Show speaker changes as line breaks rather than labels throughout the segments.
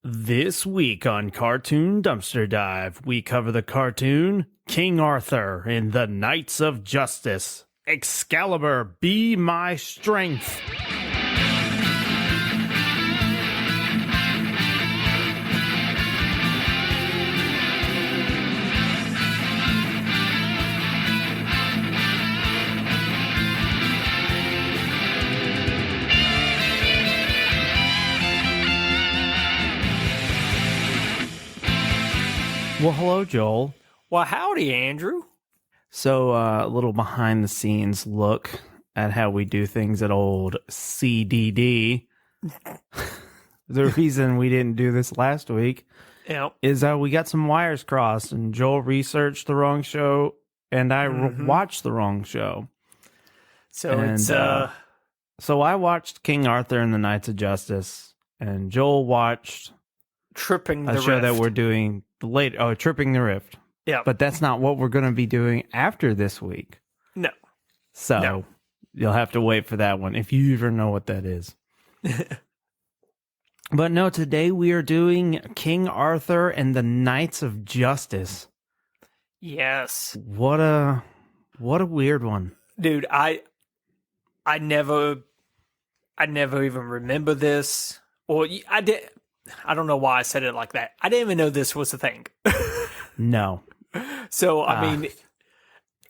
This week on Cartoon Dumpster Dive, we cover the cartoon King Arthur and the Knights of Justice. Excalibur, be my strength. Well, hello, Joel.
Well, howdy, Andrew.
So, a little behind the scenes look at how we do things at old CDD. The reason we didn't do this last week is we got some wires crossed, and Joel researched the wrong show, and I watched the wrong show.
So
so I watched King Arthur and the Knights of Justice, and Joel watched
Tripping the Rift.
A show that we're doing later. Oh, Tripping the Rift.
Yeah.
But that's not what we're going to be doing after this week.
No.
So you'll have to wait for that one, if you even know what that is. But no, today we are doing King Arthur and the Knights of Justice.
Yes.
What a weird one.
Dude, I never even remember this. Or I don't know why I said it like that. I didn't even know this was a thing.
No.
So, I mean,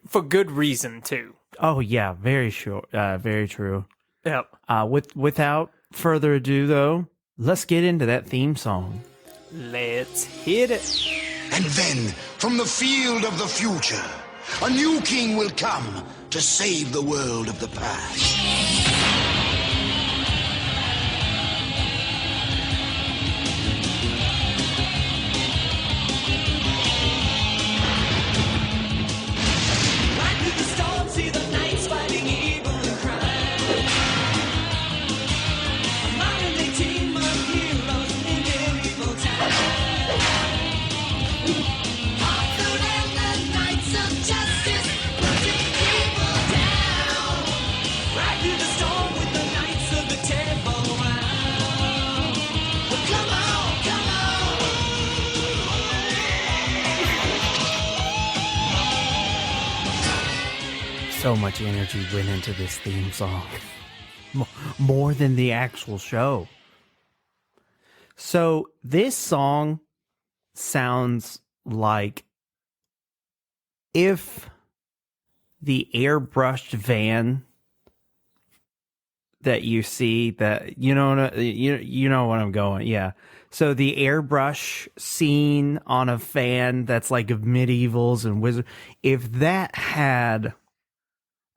for good reason, too.
Oh, yeah. Very sure. Very true.
Yep.
Without further ado, though, let's get into that theme song.
Let's hit it.
And then, from the field of the future, a new king will come to save the world of the past.
So much energy went into this theme song. More than the actual show. So this song sounds like if the airbrushed van that you see, that you know what I'm going. Yeah. So the airbrush scene on a fan that's like of medievals and wizards, if that had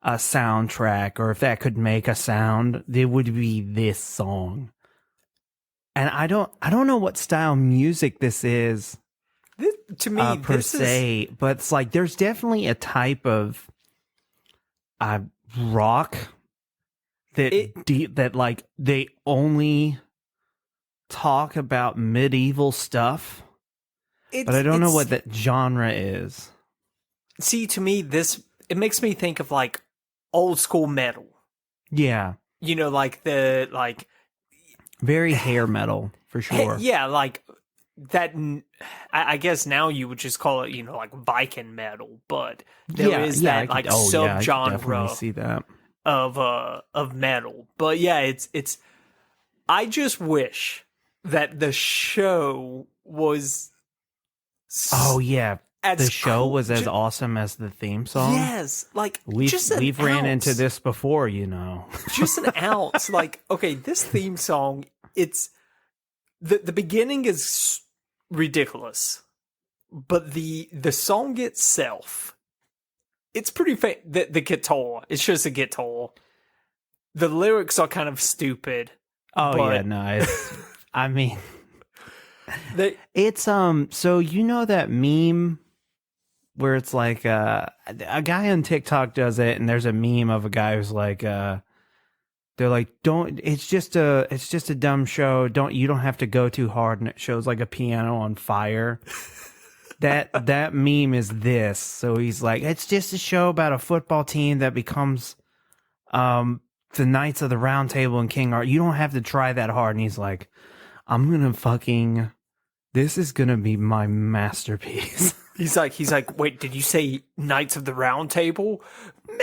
a soundtrack, or if that could make a sound, it would be this song. And I don't know what style music this is.
To me,
per se, but it's like there's definitely a type of rock that like they only talk about medieval stuff. But I don't know what that genre is.
See, to me, it makes me think of like old school metal.
Yeah.
You know, like
very hair metal for sure.
Yeah, like that. I guess now you would just call it, you know, like Viking metal, but there is that subgenre
see that
of metal. But yeah, it's. I just wish that the show was.
Oh yeah. The show was as awesome as the theme song.
Yes, like
we've ran into this before, you know.
Just an ounce, like okay, this theme song. It's the beginning is ridiculous, but the song itself, it's pretty. The guitar, it's just a guitar. The lyrics are kind of stupid.
Oh yeah, no, I mean, it's So you know that meme where it's like a guy on TikTok does it, and there's a meme of a guy who's like, they're like, it's just a dumb show. You don't have to go too hard, and it shows like a piano on fire. That meme is this. So he's like, it's just a show about a football team that becomes the Knights of the Round Table and King Arthur. You don't have to try that hard. And he's like, I'm gonna fucking. This is gonna be my masterpiece.
He's like, wait, did you say Knights of the Round Table? Metal.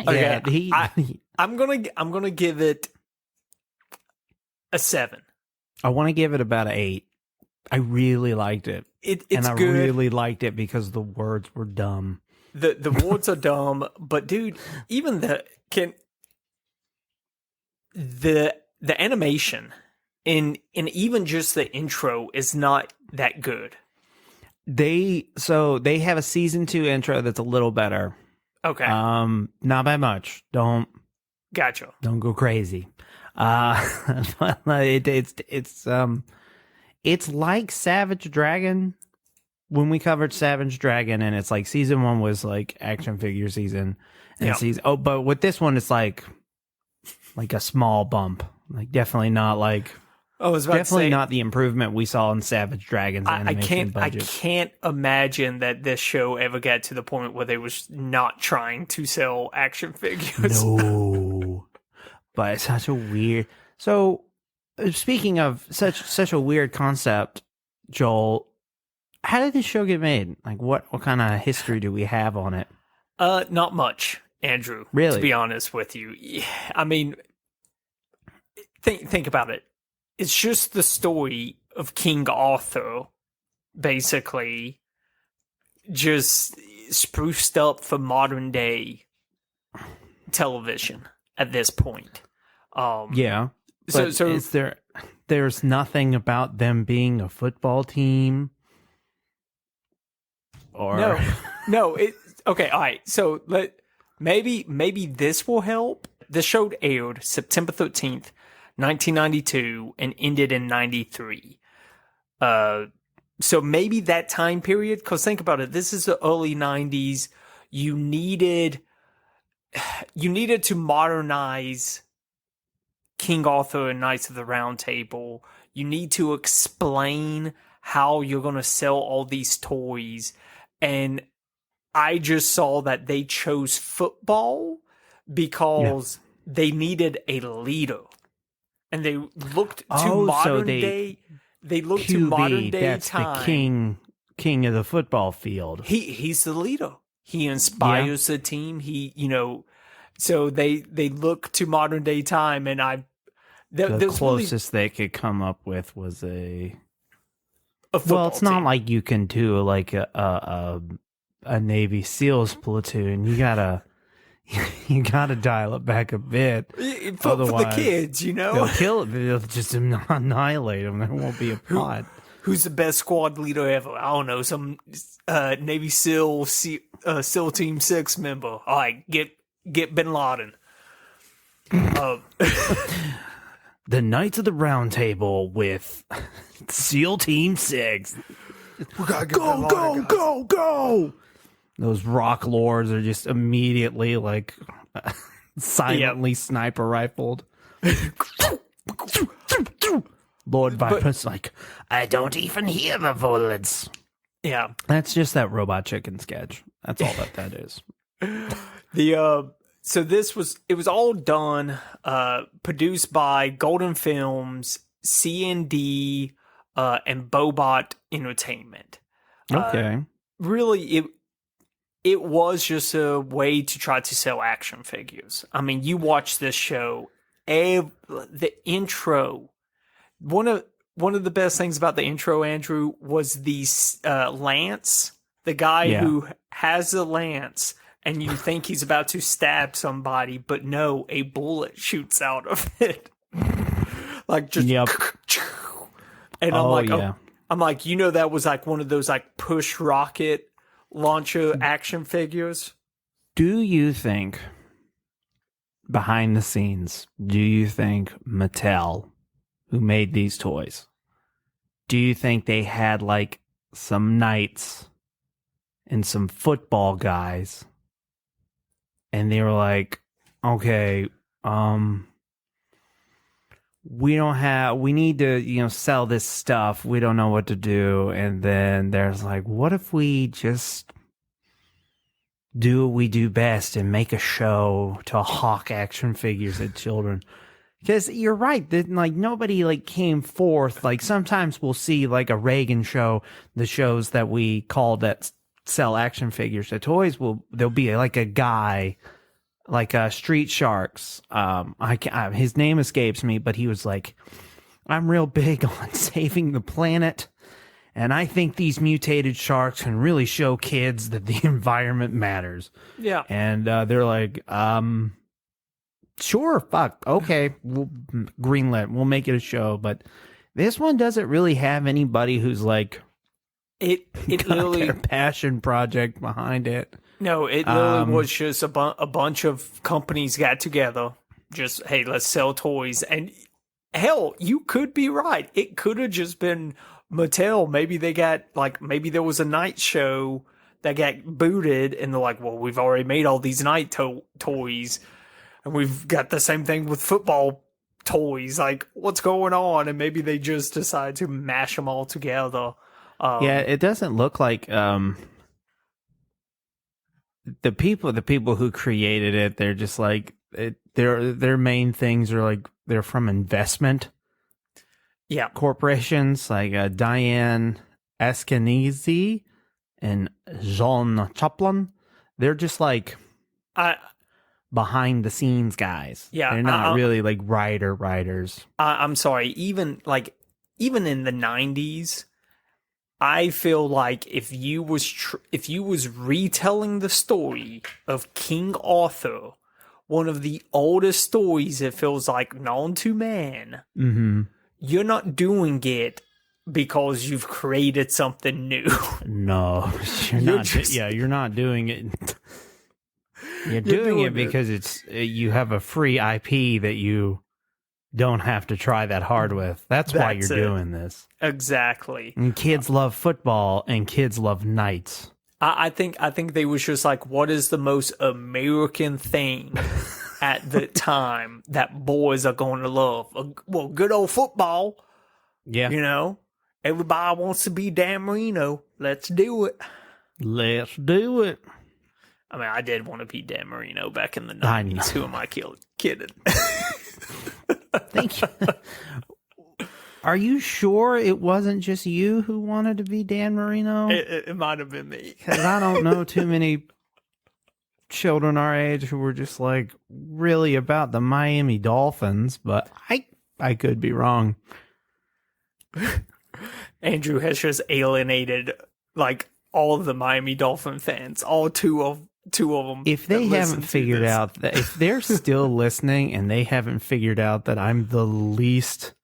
Yeah,
I'm gonna give it a 7.
I want to give it about an 8. I really liked it.
It's
and I
good.
really liked it because the words were dumb.
The words are dumb, but dude, even the animation in even just the intro is not that good.
They have a season 2 intro that's a little better.
Okay.
Not by much. Don't go crazy. But it's like Savage Dragon when we covered Savage Dragon, and it's like season 1 was like action figure season, and but with this one it's like a small bump. Like definitely not like not the improvement we saw in Savage Dragon's animation budget.
I can't imagine that this show ever got to the point where they was not trying to sell action figures.
No. But it's such a weird. So, speaking of such a weird concept, Joel, how did this show get made? Like, what kind of history do we have on it?
Not much, Andrew.
Really?
To be honest with you, I mean, think about it. It's just the story of King Arthur, basically, just spruced up for modern day television at this point.
Yeah. But
so
there's nothing about them being a football team? Or
no. Okay. All right. So maybe this will help. The show aired September 13th, 1992, and ended in 93. So maybe that time period. Because think about it. This is the early 90s. You needed to modernize King Arthur and Knights of the Round Table. You need to explain how you're going to sell all these toys. And I just saw that they chose football because they needed a leader. And they looked to modern day. They looked
QB,
to modern day
that's
time.
The king of the football field.
He's the leader. He inspires the team. So they look to modern day time, and
the closest they could come up with was a
football
it's not
team.
like you can do like a Navy SEALs platoon. You gotta dial it back a bit.
For the kids,
they'll kill it. They'll just annihilate them. There won't be a plot.
Who's the best squad leader ever? I don't know. Some Navy SEAL Team 6 member. All right, get Bin Laden.
The Knights of the Round Table with SEAL Team 6.
We gotta
Go! Those rock lords are just immediately like silently sniper rifled. Lord Viper's like, I don't even hear the bullets.
Yeah.
That's just that Robot Chicken sketch. That's all that is.
So it was all done, produced by Golden Films, C&D, and Bobot Entertainment.
Okay.
Really, it was just a way to try to sell action figures. I mean, you watch this show, the intro. One of the best things about the intro, Andrew, was the lance. The guy who has the lance, and you think he's about to stab somebody, but no, a bullet shoots out of it. Like just.
Yep.
And I'm like, that was like one of those like push rocket launcher action figures.
Do you think, behind the scenes, Mattel, who made these toys, do you think they had like some knights and some football guys, and they were like, okay, we need to, sell this stuff. We don't know what to do. And then there's like, what if we just do what we do best and make a show to hawk action figures at children. Because you're right, that like nobody like came forth. Like sometimes we'll see like a Reagan show, the shows that we call that sell action figures to toys. There'll be like a guy, like Street Sharks. His name escapes me, but he was like, I'm real big on saving the planet. And I think these mutated sharks can really show kids that the environment matters.
Yeah.
And they're like, sure, fuck, okay, we'll greenlit, we'll make it a show. But this one doesn't really have anybody who's like,
it literally
their passion project behind it.
No, it literally was just a bunch of companies got together. Just, hey, let's sell toys. And hell, you could be right. It could have just been Mattel. Maybe they got, like, maybe there was a night show that got booted, and they're like, well, we've already made all these night toys, and we've got the same thing with football toys. Like, what's going on? And maybe they just decide to mash them all together.
Yeah, it doesn't look like the people who created it. They're just like their main things are like they're from investment.
Yeah,
corporations like Diane Eskenazi and Jean Chaplin. They're just like behind the scenes guys.
Yeah,
they're not really like writers.
I'm sorry. Even in the 90s, I feel like if you was retelling the story of King Arthur, one of the oldest stories, it feels like known to man.
Mm-hmm.
You're not doing it because you've created something new.
No, you're not. You're not doing it. You're doing it because you have a free IP that you don't have to try that hard with. That's why you're doing this.
Exactly.
And kids love football, and kids love knights.
I think they was just like, what is the most American thing at the time that boys are going to love? Well, good old football.
Yeah.
You know, everybody wants to be Dan Marino. Let's do it.
Let's do it.
I mean, I did want to be Dan Marino back in the 90s. Who am I kidding?
Thank you. Are you sure it wasn't just you who wanted to be Dan Marino?
It might have been me.
Because I don't know too many children our age who were just like really about the Miami Dolphins, but I could be wrong.
Andrew has just alienated like all of the Miami Dolphin fans, all two of them.
If they haven't figured out that, if they're still listening and they haven't figured out that I'm the least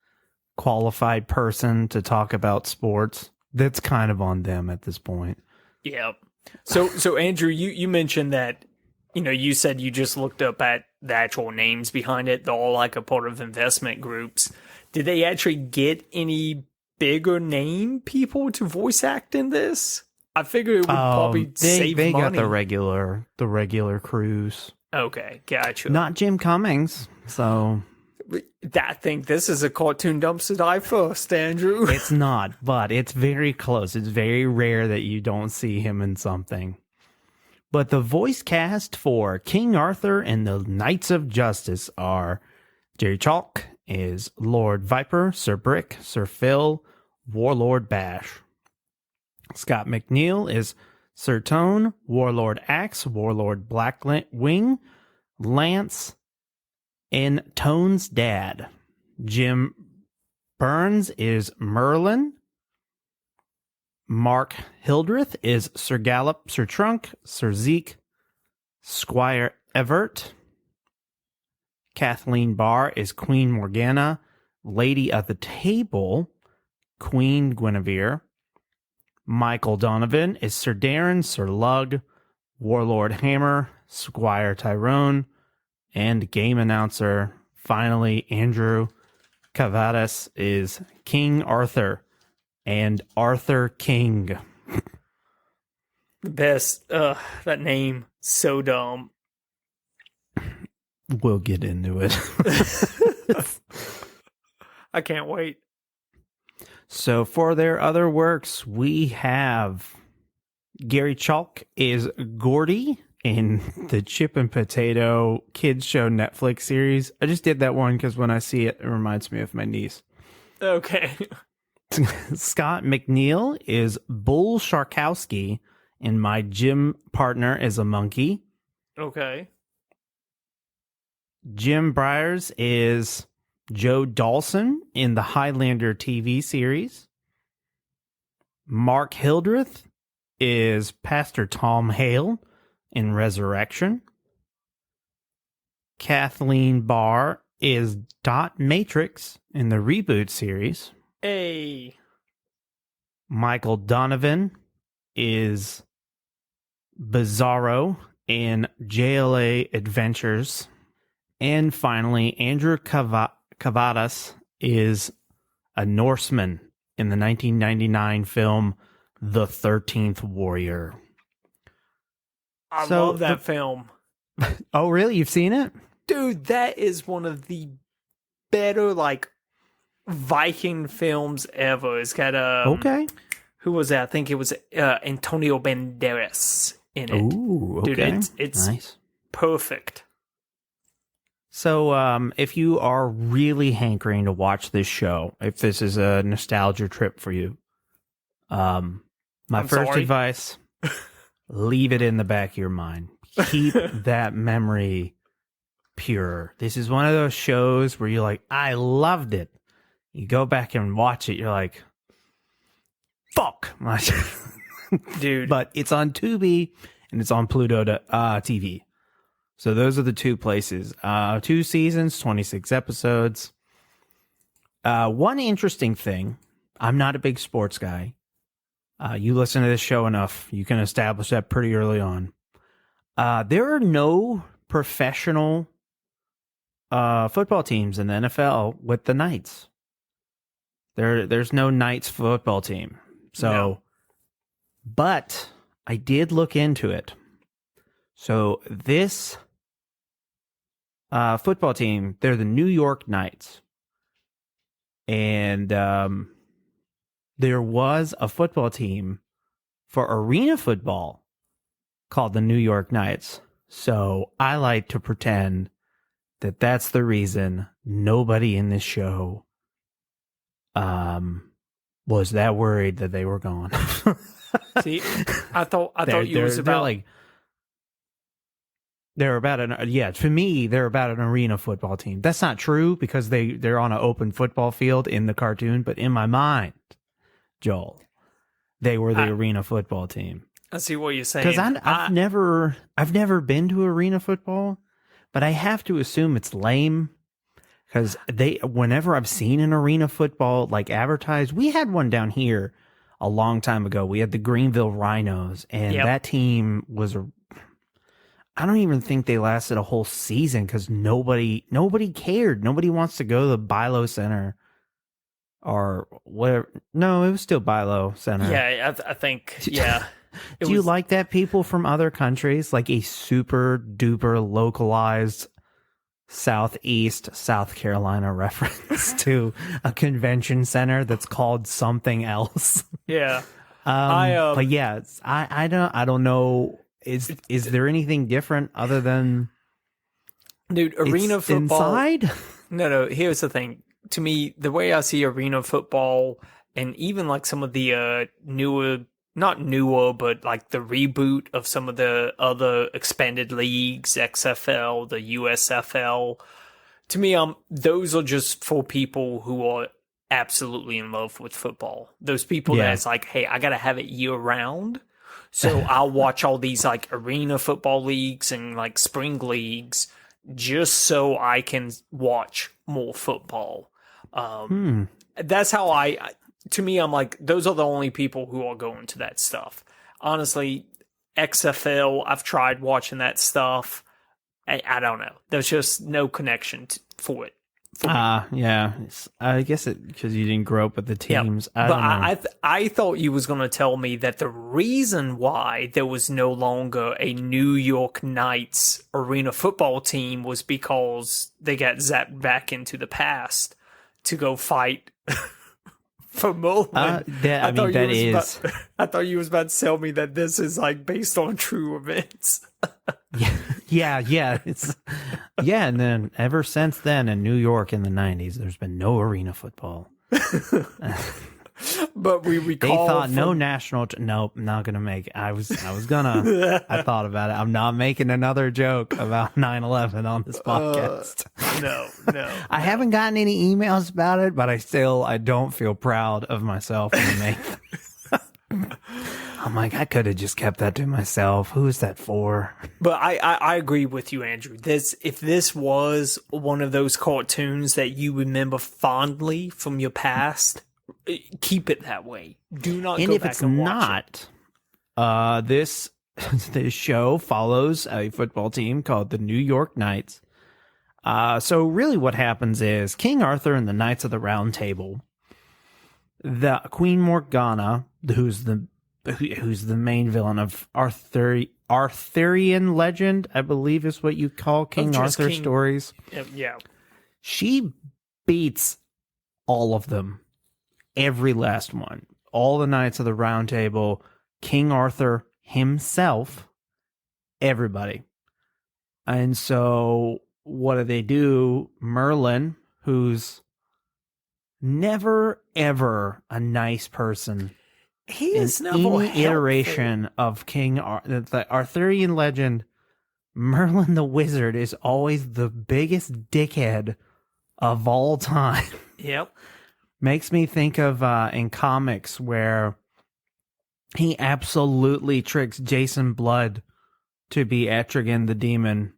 qualified person to talk about sports, that's kind of on them at this point.
Yeah. So Andrew, you mentioned that, you said you just looked up at the actual names behind it. They're all like a part of investment groups. Did they actually get any bigger name people to voice act in this? I figure it would probably save money. They got the regular crews. Okay, gotcha.
Not Jim Cummings, so
I think this is a cartoon dumps to die first, Andrew.
It's not, but it's very close. It's very rare that you don't see him in something. But the voice cast for King Arthur and the Knights of Justice are Jerry Chalk is Lord Viper, Sir Brick, Sir Phil, Warlord Bash. Scott McNeil is Sir Tone, Warlord Axe, Warlord Blackwing, Lance, and Tone's dad. Jim Burns is Merlin. Mark Hildreth is Sir Gallop, Sir Trunk, Sir Zeke, Squire Evert. Kathleen Barr is Queen Morgana. Lady of the Table, Queen Guinevere. Michael Donovan is Sir Darren, Sir Lug, Warlord Hammer, Squire Tyrone, and game announcer, finally, Andrew Cavadas is King Arthur and Arthur King.
Best. That name, so dumb.
We'll get into it.
I can't wait.
So for their other works, we have Gary Chalk is Gordy in the Chip and Potato Kids Show Netflix series. I just did that one because when I see it, it reminds me of my niece.
Okay.
Scott McNeil is Bull Sharkowski, and my gym partner is a monkey.
Okay.
Jim Byers is Joe Dawson in the Highlander TV series. Mark Hildreth is Pastor Tom Hale in Resurrection. Kathleen Barr is Dot Matrix in the Reboot series.
Hey.
Michael Donovan is Bizarro in JLA Adventures. And finally, Andrew Cavadas is a Norseman in the 1999 film The 13th Warrior.
I love that film.
Oh, really? You've seen it?
Dude, that is one of the better, like, Viking films ever. It's got,
okay.
Who was that? I think it was Antonio Banderas in it.
Ooh, okay.
Dude, it's
nice.
Perfect.
So, if you are really hankering to watch this show, if this is a nostalgia trip for you, my first advice, leave it in the back of your mind. Keep that memory pure. This is one of those shows where you're like, I loved it. You go back and watch it, you're like, fuck.
Dude.
But it's on Tubi and it's on Pluto TV. So those are the two places. 2 seasons, 26 episodes. One interesting thing, I'm not a big sports guy. You listen to this show enough, you can establish that pretty early on. There are no professional football teams in the NFL with the Knights. There's no Knights football team. So, no. But I did look into it. So this football team, they're the New York Knights. And there was a football team for arena football called the New York Knights. So I like to pretend that that's the reason nobody in this show was that worried that they were gone.
See, I thought you was about
like they're about to me they're about an arena football team. That's not true because they're on an open football field in the cartoon, but in my mind, Joel, they were the arena football team.
I see what you're saying.
Because I've never been to arena football, but I have to assume it's lame. Because whenever I've seen an arena football like advertised, we had one down here a long time ago. We had the Greenville Rhinos, and that team was I don't even think they lasted a whole season because nobody cared. Nobody wants to go to the Bilo Center or whatever. No, it was still Bilo Center.
Yeah, I think, yeah.
Do you like that, people from other countries? Like a super duper localized Southeast South Carolina reference to a convention center that's called something else.
Yeah.
But yeah, I don't know. Is there anything different other than,
dude, arena football
inside?
No, here's the thing. To me, the way I see arena football and even like some of the not newer, but like the reboot of some of the other expanded leagues, XFL, the USFL. To me, those are just for people who are absolutely in love with football. Those people that's like, hey, I gotta have it year round. So I'll watch all these like arena football leagues and like spring leagues just so I can watch more football. That's how to me, I'm like, those are the only people who are going to that stuff. Honestly, XFL, I've tried watching that stuff. I don't know. There's just no connection for it.
Yeah. I guess because you didn't grow up with the teams.
Yep. I thought you was going to tell me that the reason why there was no longer a New York Knights arena football team was because they got zapped back into the past to go fight For Merlin.
I mean, that is.
I thought you was about to tell me that this is like based on true events.
Yeah. It's and then ever since then in New York in the 90s, there's been no arena football.
But we recall
they thought no national. Nope, not gonna make it. I was gonna. I thought about it. I'm not making another joke about 9/11 on this podcast.
No.
I haven't gotten any emails about it, but I don't feel proud of myself when I make them. I'm like, I could have just kept that to myself. Who is that for?
But I agree with you, Andrew. If this was one of those cartoons that you remember fondly from your past, keep it that way. Do not go back and watch
it. This show follows a football team called the New York Knights. So really what happens is King Arthur and the Knights of the Round Table, the Queen Morgana, who's the main villain of Arthurian legend, I believe is what you call King Arthur stories.
Yeah.
She beats all of them. Every last one. All the Knights of the Round Table, King Arthur himself, everybody. And so what do? Merlin, who's never, ever a nice person.
He is never
any iteration of the Arthurian legend, Merlin the Wizard is always the biggest dickhead of all time.
Yep.
Makes me think of in comics where he absolutely tricks Jason Blood to be Etrigan the demon,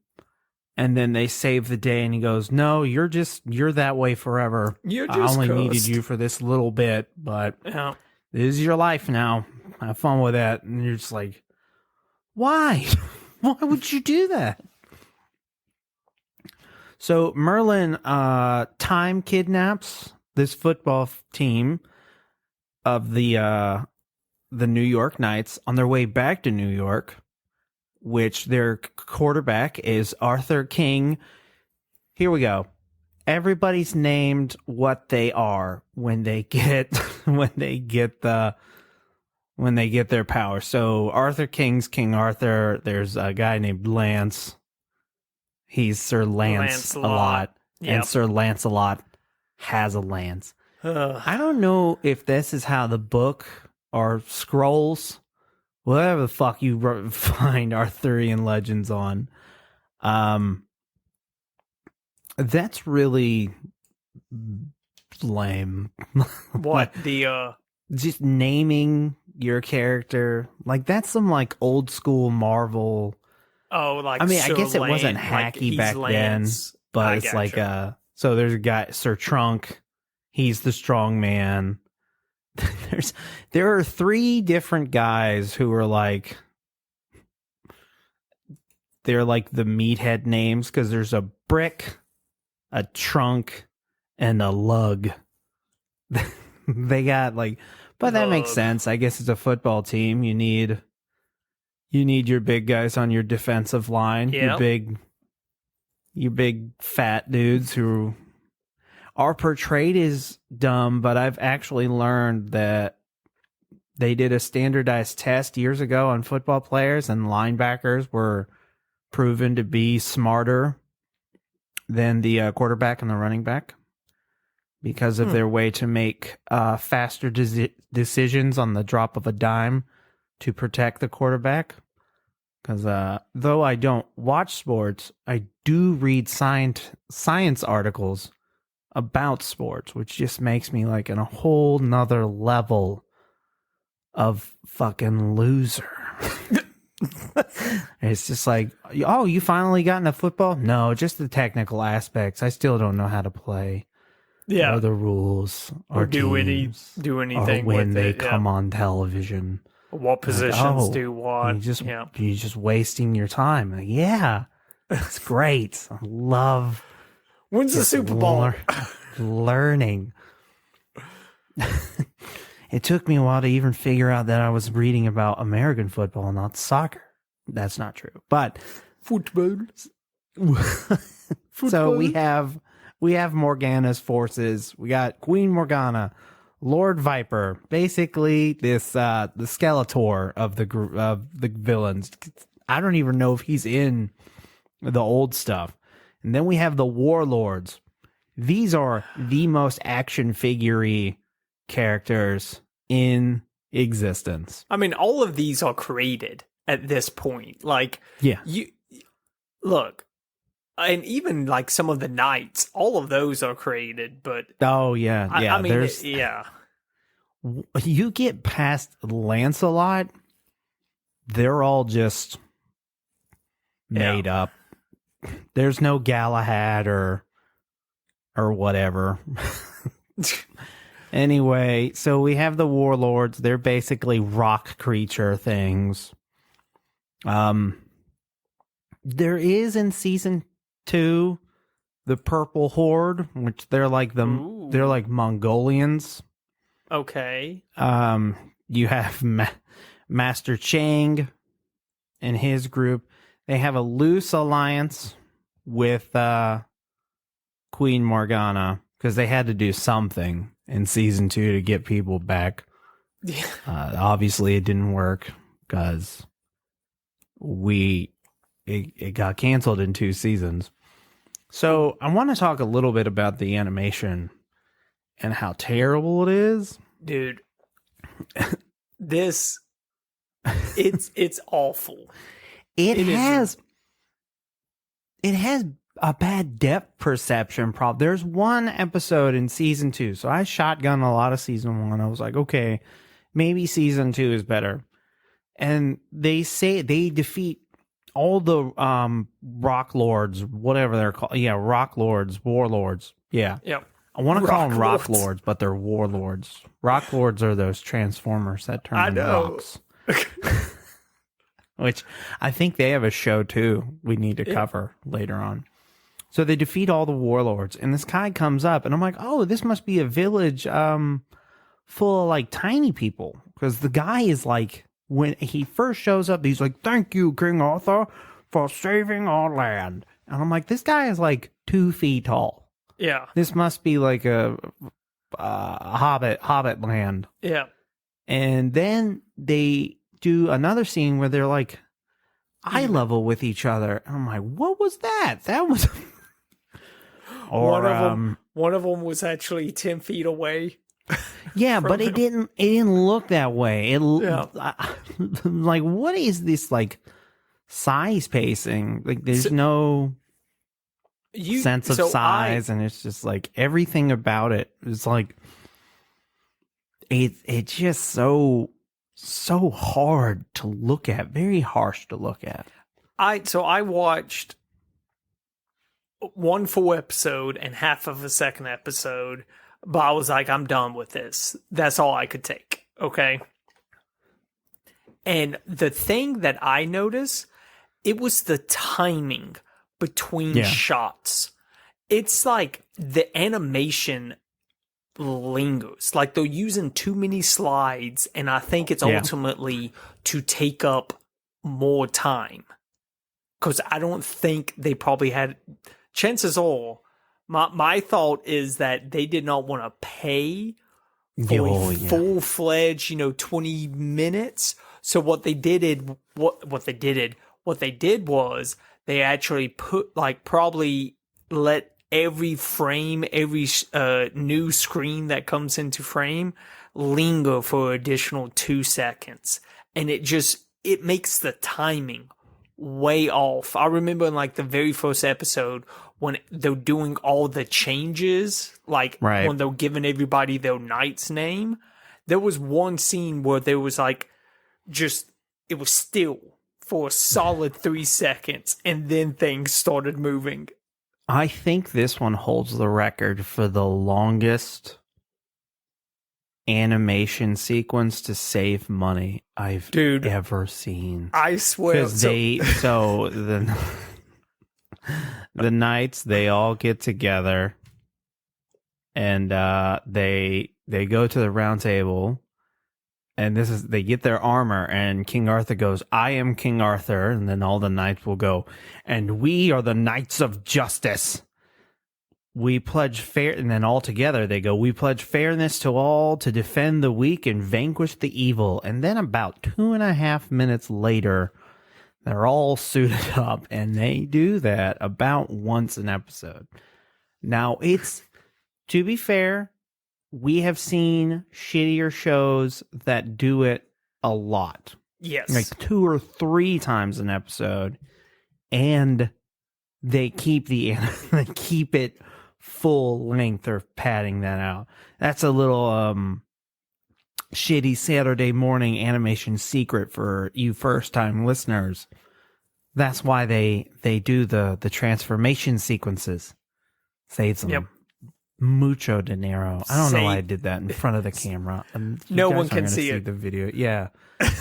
and then they save the day, and he goes, "No, you're that way forever. I only needed you for this little bit, but this is your life now. Have fun with that." And you're just like, why? Why would you do that? So Merlin time kidnaps this football team of the New York Knights on their way back to New York, which their quarterback is Arthur King. Here we go. Everybody's named what they are when they get their power. So Arthur King's King Arthur. There's a guy named Lance. He's Sir Lancelot.
Yep.
And Sir Lancelot has a lance. I don't know if this is how the book or scrolls, whatever the fuck you find Arthurian legends on. That's really lame.
What?
Just naming your character, like that's some like old school Marvel.
Oh, like
I mean,
Sir
I guess it wasn't
like
hacky back
Lance.
then, but it's like so there's a guy, Sir Trunk. He's the strong man. There are 3 different guys who are like, they're like the meathead names, because there's a Brick, a Trunk, and a Lug. They got like, but that makes sense. I guess it's a football team. You need your big guys on your defensive line.
Yep.
You big fat dudes who are portrayed as dumb, but I've actually learned that they did a standardized test years ago on football players, and linebackers were proven to be smarter than the quarterback and the running back because of their way to make faster decisions on the drop of a dime to protect the quarterback. Because though I don't watch sports, I do read science articles about sports, which just makes me like in a whole nother level of fucking loser. It's just like, oh, you finally got into football? No, just the technical aspects. I still don't know how to play.
Yeah,
or the rules, or
do
anything
or
when
with
they
it,
come on television.
What positions do what?
You're just wasting your time. Like, yeah, it's great. I love.
When's the Super Bowl?
Learning. It took me a while to even figure out that I was reading about American football, not soccer. That's not true. But
football.
So we have Morgana's forces. We got Queen Morgana, Lord Viper, basically this the Skeletor of the group of the villains. I don't even know if he's in the old stuff. And then we have the Warlords. These are the most action figure-y characters in existence.
I mean, all of these are created at this point. Like,
yeah,
you look, and even like some of the knights, all of those are created. But
oh yeah,
I mean, yeah.
You get past Lancelot, they're all just made up. There's no Galahad or whatever. Anyway, so we have the Warlords. They're basically rock creature things. There is in season 2 the Purple Horde, which they're like they're like Mongolians.
Okay.
You have Master Chang and his group. They have a loose alliance with Queen Morgana because they had to do something in season 2 to get people back.
Yeah.
Obviously, it didn't work because it got canceled in 2 seasons. So I want to talk a little bit about the animation and how terrible it is.
Dude, this it's awful.
It has a bad depth perception problem. There's one episode in season 2. So I shotgun a lot of season 1. I was like, okay, maybe season 2 is better. And they say they defeat all the rock lords, whatever they're called. Yeah, rock lords, warlords. Yeah.
Yep.
I want to call them rock lords, but they're warlords. Rock lords are those transformers that turn into rocks. Which I think they have a show too we need to cover later on. So they defeat all the warlords, and this guy comes up, and I'm like, oh, this must be a village full of like tiny people. Because the guy is like, when he first shows up, he's like, thank you, King Arthur, for saving our land. And I'm like, this guy is like 2 feet tall.
Yeah.
This must be like a hobbit land.
Yeah.
And then they do another scene where they're like eye level with each other. And I'm like, what was that? That was or
one of them was actually 10 feet away.
Yeah, but it didn't look that way. Like, what is this like size pacing? Like there's no sense of size, and it's just like everything about it is like it's just so hard to look at, very harsh to look at.
I watched one full episode and half of a second episode, but I was like, I'm done with this. That's all I could take. Okay. And the thing that I noticed, it was the timing between shots. It's like the animation lingers. Like they're using too many slides, and I think it's ultimately to take up more time. Because I don't think they probably had... Chances are, my thought is that they did not want to pay for full-fledged, 20 minutes. So what they did was they actually put probably let every frame, every new screen that comes into frame linger for additional 2 seconds. And it makes the timing way off. I remember in the very first episode when they're doing all the changes, when they're giving everybody their knight's name, there was one scene where there was it was still for a solid 3 seconds, and then things started moving.
I think this one holds the record for the longest animation sequence to save money I've ever seen.
I swear.
Because the knights, they all get together and they go to the round table, and they get their armor, and King Arthur goes, I am King Arthur, and then all the knights will go, and we are the Knights of Justice. we pledge fair, and then all together they go, we pledge fairness to all to defend the weak and vanquish the evil. And then about 2.5 minutes later, they're all suited up, and they do that about once an episode. Now, to be fair, we have seen shittier shows that do it a lot.
Yes.
Like 2 or 3 times an episode, and they keep they keep it full length or padding that out. That's a little shitty Saturday morning animation secret for you first time listeners. That's why they do the transformation sequences. Saves them mucho dinero. I don't know why I did that in front of the camera.
No one can see it.
The video. Yeah.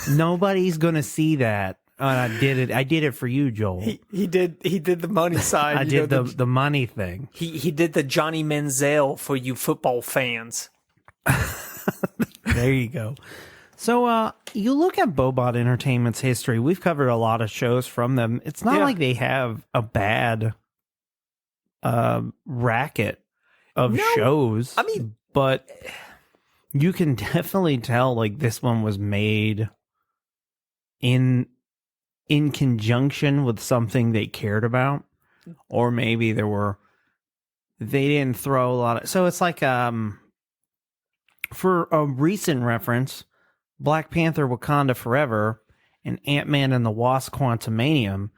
Nobody's gonna see that. I did it for you, Joel.
He did the money side.
I did the money thing.
He did the Johnny Manziel for you football fans.
There you go. So you look at Bobot Entertainment's history. We've covered a lot of shows from them. It's not like they have a bad racket of shows.
I mean,
but you can definitely tell like this one was made in conjunction with something they cared about, or maybe they didn't throw a lot of. So it's like for a recent reference, Black Panther: Wakanda Forever and Ant-Man and the Wasp: Quantumanium,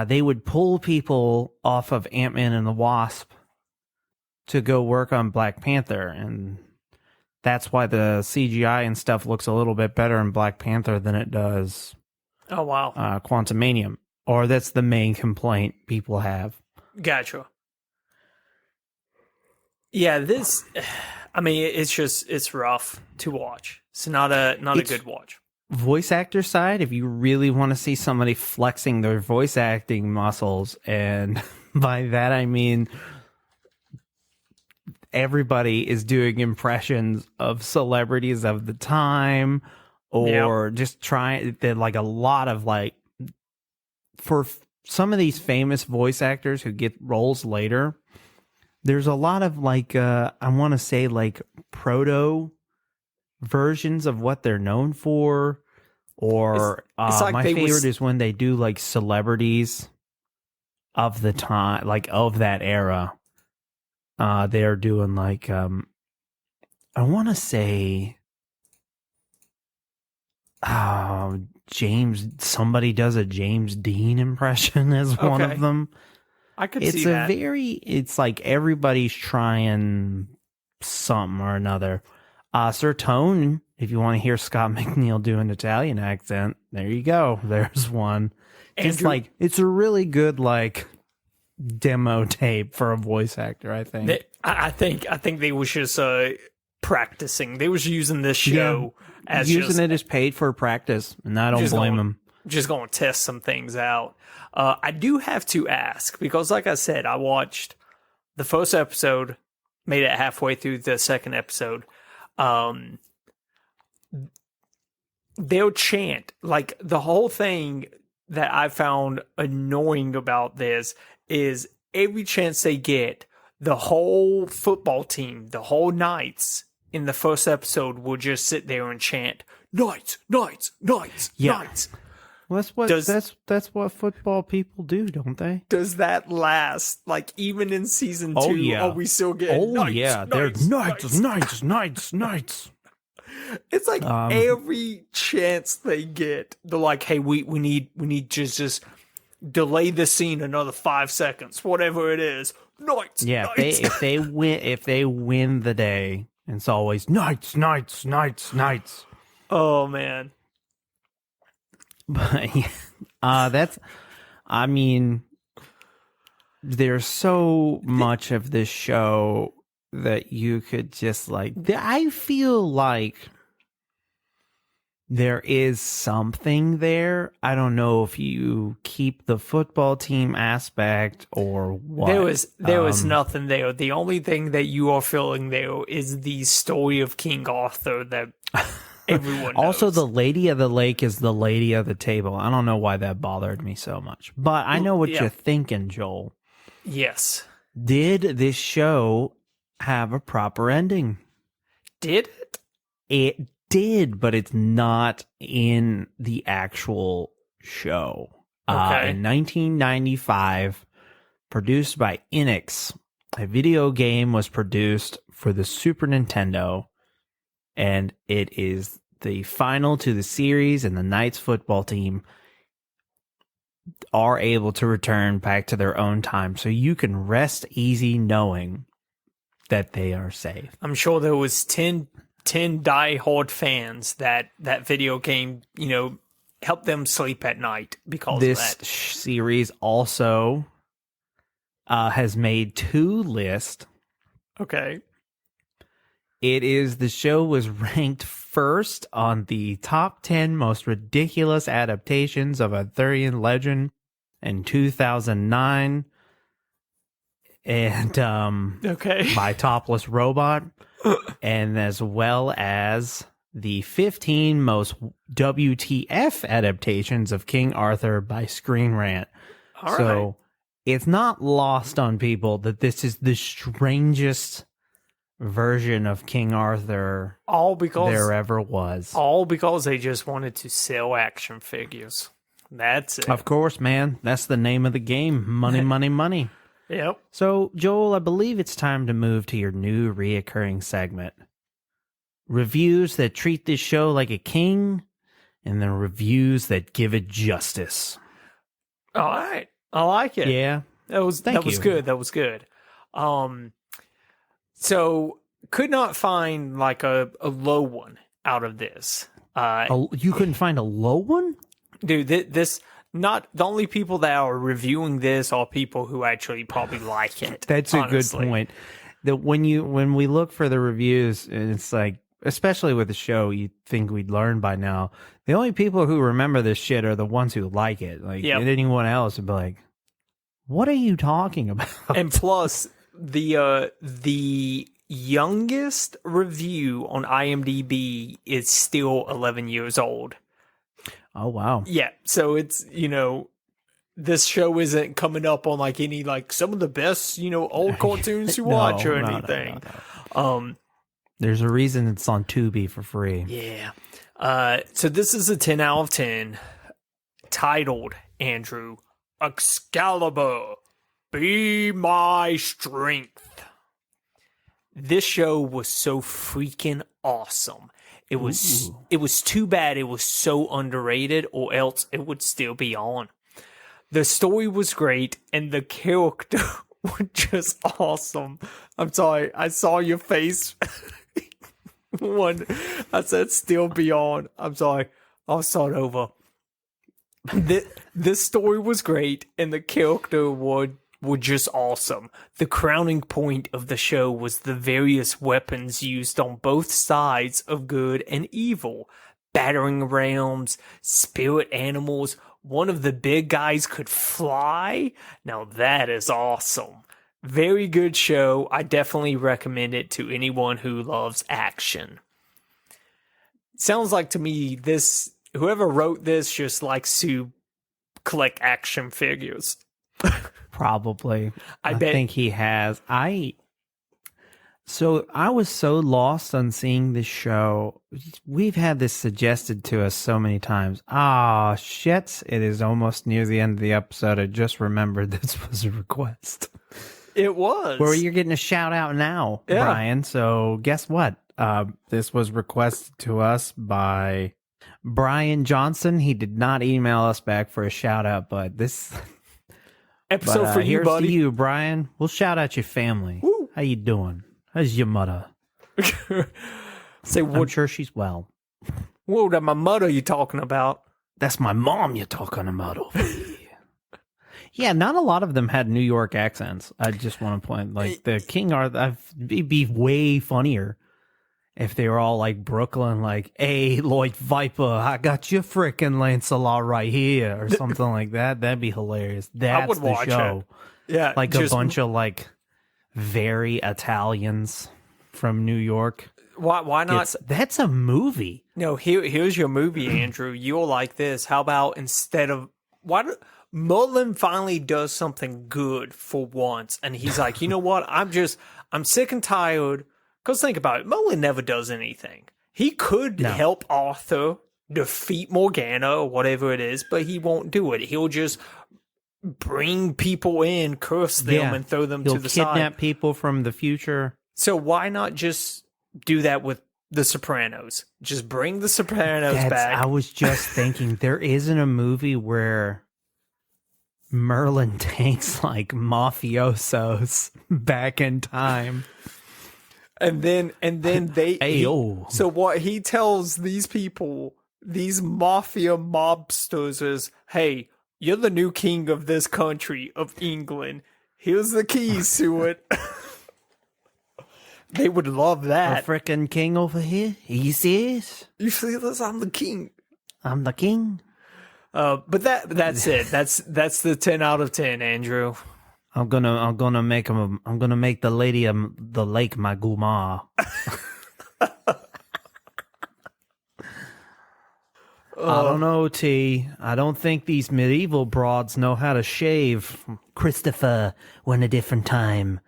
they would pull people off of Ant-Man and the Wasp to go work on Black Panther, and that's why the CGI and stuff looks a little bit better in Black Panther than it does
Oh, wow.
Quantumanium. Or that's the main complaint people have.
Gotcha. Yeah, it's rough to watch. It's not a good watch.
Voice actor side, if you really want to see somebody flexing their voice acting muscles, and by that I mean everybody is doing impressions of celebrities of the time, or just trying, like a lot of like, for some of these famous voice actors who get roles later, there's a lot of like, I want to say like proto versions of what they're known for, or
it's like
my favorite is when they do like celebrities of the time, like of that era. They're doing like, I want to say, somebody does a James Dean impression as one of them.
I could see that.
It's like everybody's trying something or another. Sir Tone, if you want to hear Scott McNeil do an Italian accent, there you go. There's one. Just like, it's a really good, like, demo tape for a voice actor, I think.
I think they was just practicing. They was using this show as
using it as paid for practice, and I don't blame them.
Just going to test some things out. I do have to ask, because like I said, I watched the first episode, made it halfway through the second episode. They'll chant, like the whole thing that I found annoying about this is every chance they get, the whole football team, the whole Knights in the first episode will just sit there and chant, Knights, Knights, Knights, Knights.
Well, that's what football people do, don't they?
Does that last? Like even in season 2, are we still getting Knights,
they're Knights.
It's like every chance they get, they're like, hey, we need to just delay the scene another 5 seconds, whatever it is. Knights.
Yeah,
Knights.
if they win the day, it's always Knights.
Oh man.
But I mean, there's so much of this show that you could just like, I feel like there is something there. I don't know if you keep the football team aspect or what.
There was nothing there. The only thing that you are feeling there is the story of King Arthur that everyone knows.
Also, the Lady of the Lake is the Lady of the Table. I don't know why that bothered me so much, but I know what you're thinking, Joel.
Yes.
Did this show have a proper ending?
Did it?
It did, but it's not in the actual show.
Okay.
In 1995, produced by Enix, a video game was produced for the Super Nintendo, and it is the final to the series, and the Knights football team are able to return back to their own time, so you can rest easy knowing that they are safe.
I'm sure there was 10 die-hard fans that video game, helped them sleep at night because
this
of that.
Series also has made 2 lists.
Okay.
The show was ranked first on the top 10 most ridiculous adaptations of Arthurian legend in 2009, and by Topless Robot, and as well as the 15 most WTF adaptations of King Arthur by Screen Rant. So it's not lost on people that this is the strangest version of King Arthur there ever was.
All because they just wanted to sell action figures. That's it.
Of course, man. That's the name of the game. Money, money, money.
Yep.
So, Joel, I believe it's time to move to your new reoccurring segment. Reviews that treat this show like a king, and then reviews that give it justice.
All right. I like it.
Yeah.
That was good. That was good. So could not find like a low one out of this.
You couldn't find a low one?
Dude, this not the only people that are reviewing this are people who actually probably like it.
That's honestly a good point. That when we look for the reviews, and it's like, especially with the show, you'd think we'd learn by now. The only people who remember this shit are the ones who like it. Like, anyone else would be like, what are you talking about?
And plus, the youngest review on IMDb is still 11 years old.
Oh, wow.
Yeah, so it's, this show isn't coming up on like any like some of the best, old cartoons to watch or anything.
No. There's a reason it's on Tubi for free.
Yeah. So this is a 10 out of 10 titled, Andrew, Excalibur, Be My Strength. This show was so freaking awesome. It was too bad it was so underrated, or else it would still be on. The story was great, and the character were just awesome. I'm sorry, I saw your face when I said still be on. I'm sorry, I'll start over. This story was great, and the character were just awesome. The crowning point of the show was the various weapons used on both sides of good and evil. Battering rams, spirit animals. One of the big guys could fly. Now that is awesome. Very good show. I definitely recommend it to anyone who loves action. Sounds like to me whoever wrote this just likes to collect action figures.
Probably.
I
think he has. So I was so lost on seeing this show. We've had this suggested to us so many times. Ah, shit. It is almost near the end of the episode. I just remembered this was a request.
It was.
Well, you're getting a shout out now, Brian. So guess what? This was requested to us by Brian Johnson. He did not email us back for a shout out, but this
episode for you,
here's
buddy.
To you, Brian. We'll shout out your family.
Woo.
How you doing? How's your mother? I'm sure she's well.
Whoa, that my mother you talking about?
That's my mom you're talking about over here. Yeah, not a lot of them had New York accents. I just want to point, like, the King Arthur, it'd be way funnier if they were all like Brooklyn, like, hey, Lloyd Viper, I got your frickin' Lancelot right here, or something like that. That'd be hilarious. That's the show.
Yeah.
Like a bunch of, like, very Italians from New York.
Why not?
That's a movie.
No, here's your movie, Andrew. You'll like this. How about instead of Merlin finally does something good for once, and he's like, you know what? I'm sick and tired. Because think about it, Merlin never does anything. He could help Arthur defeat Morgana or whatever it is, but he won't do it. He'll just bring people in, curse them, and throw them to the side.
He'll kidnap people from the future.
So why not just do that with The Sopranos? Just bring The Sopranos back.
I was just thinking, there isn't a movie where Merlin takes like mafiosos back in time.
And then so what he tells these people, these mafia mobsters, is, hey, you're the new king of this country, of England. Here's the keys to it. They would love that.
The frickin' king over here. He says,
"You see this? I'm the king.
I'm the king."
But that's it. That's the 10 out of 10, Andrew.
I'm gonna make the lady of the lake my guma. I don't know, T. I don't think these medieval broads know how to shave. Christopher, we're in a different time.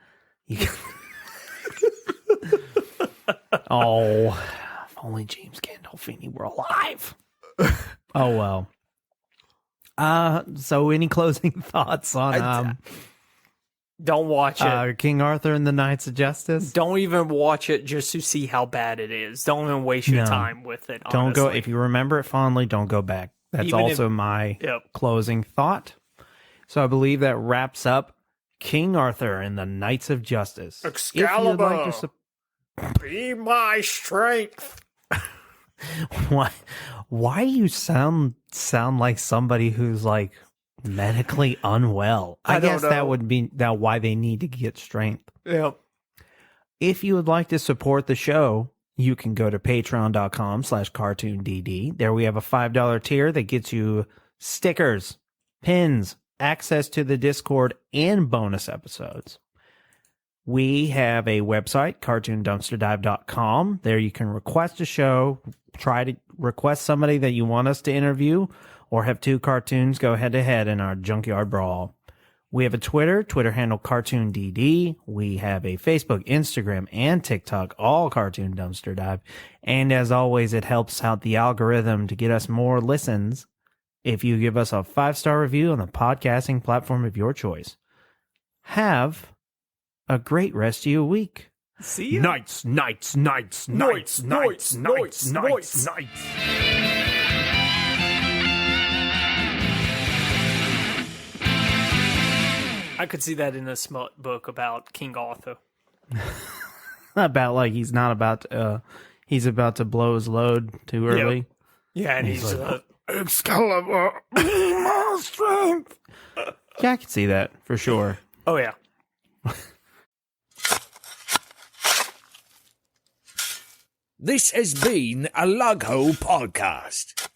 Oh, if only James Gandolfini were alive. Oh, well. So any closing thoughts on
don't watch it.
King Arthur and the Knights of Justice?
Don't even watch it just to see how bad it is. Don't even waste your time with it.
Don't go. If you remember it fondly, don't go back. That's even also my closing thought. So I believe that wraps up King Arthur and the Knights of Justice.
Excalibur, be my strength.
Why do you sound like somebody who's like medically unwell? I guess that would be why they need to get strength.
Yep.
If you would like to support the show, you can go to patreon.com/cartoondd. There we have a $5 tier that gets you stickers, pins, access to the Discord, and bonus episodes. We have a website, cartoondumpsterdive.com. There you can request a show, try to request somebody that you want us to interview, or have two cartoons go head-to-head in our Junkyard Brawl. We have a Twitter handle CartoonDD. We have a Facebook, Instagram, and TikTok, all Cartoon Dumpster Dive. And as always, it helps out the algorithm to get us more listens if you give us a 5-star review on the podcasting platform of your choice. Have a great rest of your week.
See you.
Nights.
I could see that in a smut book about King Arthur.
About like he's about to blow his load too early.
Yep. Yeah, and he's like,
Excalibur, be my strength. Yeah, I can see that for sure.
Oh yeah.
This has been a Lugho podcast.